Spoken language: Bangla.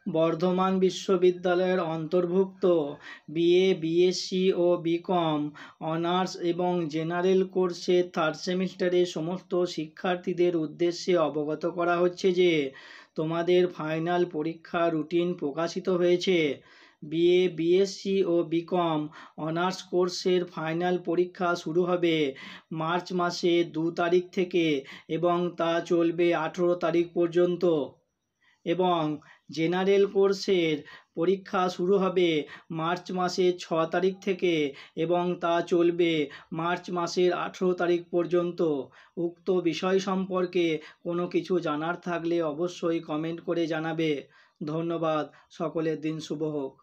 বর্ধমান বিশ্ববিদ্যালয়ের অন্তর্ভুক্ত বিএ, বিএসসি ও বিকম অনার্স এবং জেনারেল কোর্সের থার্ড সেমিস্টারের সমস্ত শিক্ষার্থীদের উদ্দেশ্যে অবগত করা হচ্ছে যে তোমাদের ফাইনাল পরীক্ষা রুটিন প্রকাশিত হয়েছে। বিএ, বিএসসি ও বিকম অনার্স কোর্সের ফাইনাল পরীক্ষা শুরু হবে মার্চ মাসে 2 তারিখ থেকে এবং তা চলবে 18 তারিখ পর্যন্ত, এবং জেনারেল কোর্সের পরীক্ষা শুরু হবে মার্চ মাসের 6 তারিখ থেকে এবং তা চলবে মার্চ মাসের 18 তারিখ পর্যন্ত। উক্ত বিষয় সম্পর্কে কোনো কিছু জানার থাকলে অবশ্যই কমেন্ট করে জানাবে। ধন্যবাদ। সকলের দিন শুভ হোক।